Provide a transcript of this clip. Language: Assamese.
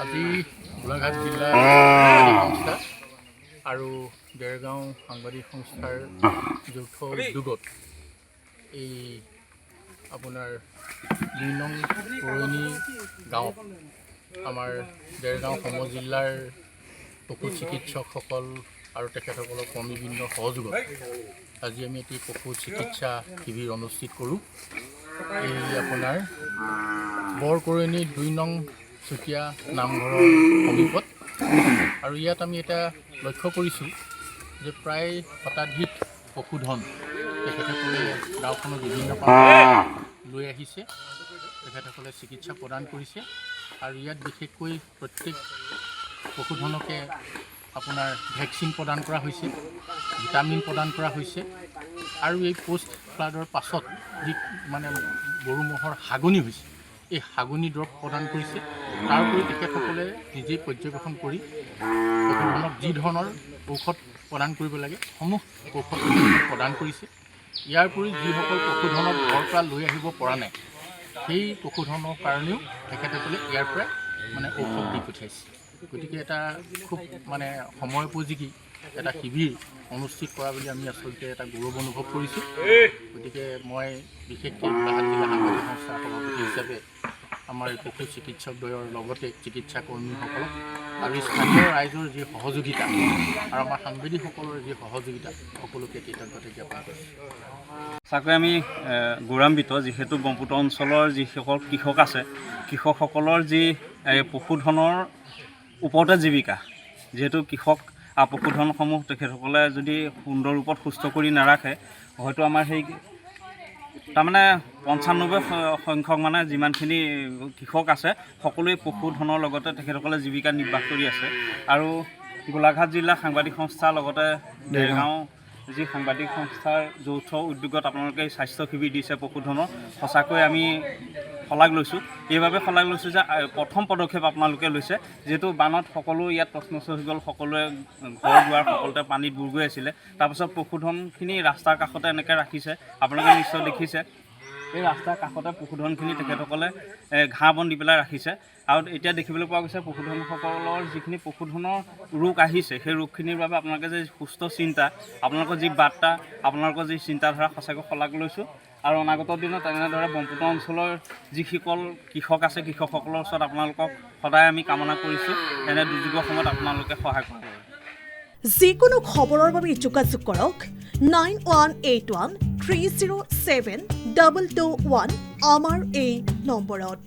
আজি গোলাঘাট জিলা সংস্থা আৰু দেৰগাঁও সাংবাদিক সংস্থাৰ যৌথ উদ্যোগত এই আপোনাৰ ২ নং পুৰণি গাঁৱত আমাৰ দেৰগাঁও সমজিল্লাৰ পশু চিকিৎসকসকল আৰু তেখেতসকলৰ কৰ্মীবৃন্দৰ সহযোগত আজি আমি এটি পশু চিকিৎসা শিবিৰ অনুষ্ঠিত কৰোঁ। এই আপোনাৰ বৰকৰণী ২ নং চুতীয়া নামঘৰৰ সমীপত আৰু ইয়াত আমি এটা লক্ষ্য কৰিছোঁ যে প্ৰায় শতাধিক পশুধন তেখেতসকলে গাঁওখনৰ বিভিন্ন প্ৰান্তত লৈ আহিছে, তেখেতসকলে চিকিৎসা প্ৰদান কৰিছে আৰু ইয়াত বিশেষকৈ প্ৰত্যেক পশুধনকে আপোনাৰ ভেকচিন প্ৰদান কৰা হৈছে, ভিটামিন প্ৰদান কৰা হৈছে আৰু এই পোষ্ট ফ্লাডৰ পাছত যি মানে গৰু ম'হৰ হাগনি হৈছে এই হাগনি দৰৱ প্ৰদান কৰিছে। তাৰোপৰি তেখেতসকলে নিজেই পৰ্যবেক্ষণ কৰি পশুধনক যি ধৰণৰ ঔষধ প্ৰদান কৰিব লাগে সমূহ ঔষধ প্ৰদান কৰিছে। ইয়াৰ উপৰি যিসকল পশুধনক ঘৰৰ পৰা লৈ আহিব পৰা নাই সেই পশুধনৰ কাৰণেও তেখেতসকলে ইয়াৰ পৰা মানে ঔষধ দি পঠিয়াইছে। গতিকে এটা খুব মানে সময়োপযোগী এটা শিবিৰ অনুষ্ঠিত কৰা বুলি আমি আচলতে এটা গৌৰৱ অনুভৱ কৰিছোঁ। গতিকে মই বিশেষকৈ গোলাঘাট জিলা সাংবাদিক সংস্থাৰ সভাপতি হিচাপে আমাৰ পশু চিকিৎসকদ্বয়ৰ লগতে চিকিৎসা কৰ্মীসকলক আৰু স্থানীয় ৰাইজৰ যি সহযোগিতা আৰু আমাৰ সাংবাদিকসকলৰ যি সহযোগিতা সকলোকে কৃতজ্ঞতা জ্ঞাপন কৰিছোঁ। সঁচাকৈ আমি গৌৰৱান্বিত যিহেতু ব্ৰহ্মপুত্ৰ অঞ্চলৰ যিসকল কৃষক আছে কৃষকসকলৰ যি পশুধনৰ ওপৰতে জীৱিকা, যিহেতু কৃষক পশুধনসমূহ তেখেতসকলে যদি সুন্দৰ ৰূপত সুস্থ কৰি নাৰাখে হয়তো আমাৰ সেই তাৰমানে ৯৫ সংখ্যক মানে যিমানখিনি কৃষক আছে সকলোৱে পশুধনৰ লগতে তেখেতসকলে জীৱিকা নিৰ্বাহ কৰি আছে। আৰু গোলাঘাট জিলা সাংবাদিক সংস্থাৰ লগতে দেৰগাঁও যি সাংবাদিক সংস্থাৰ যৌথ উদ্যোগত আপোনালোকে স্বাস্থ্য শিবিৰ দিছে পশুধনৰ, সঁচাকৈ আমি শলাগ লৈছোঁ। এইবাবে শলাগ লৈছোঁ যে প্ৰথম পদক্ষেপ আপোনালোকে লৈছে, যিহেতু বানত সকলো ইয়াত প্ৰশ্নচ হৈ গ'ল, সকলোৱে ঘৰ দুৱাৰ সকলোতে পানীত বুৰ গৈ আছিলে। তাৰপাছত পশুধনখিনি ৰাস্তাৰ কাষতে এনেকৈ ৰাখিছে, আপোনালোকে নিশ্চয় দেখিছে এই ৰাস্তাৰ কাষতে পশুধনখিনি তেখেতসকলে ঘাঁহ বন দি পেলাই ৰাখিছে। আৰু এতিয়া দেখিবলৈ পোৱা গৈছে পশুধনসকলৰ যিখিনি পশুধনৰ ৰোগ আহিছে সেই ৰোগখিনিৰ বাবে আপোনালোকে যে সুস্থ চিন্তা, আপোনালোকৰ যি বাৰ্তা, আপোনালোকৰ যি চিন্তাধাৰা সঁচাকৈ শলাগ লৈছোঁ। আৰু অনাগত দিনত এনেদৰে ব্ৰহ্মপুত্ৰ অঞ্চলৰ যিসকল কৃষক আছে কৃষকসকলৰ ওচৰত আপোনালোকক সদায় আমি কামনা কৰিছোঁ এনে দুৰ্যোগৰ সময়ত আপোনালোকে সহায় কৰিব। যিকোনো খবৰৰ বাবে যোগাযোগ কৰক 9181 307 221 আমাৰ এই নম্বৰত।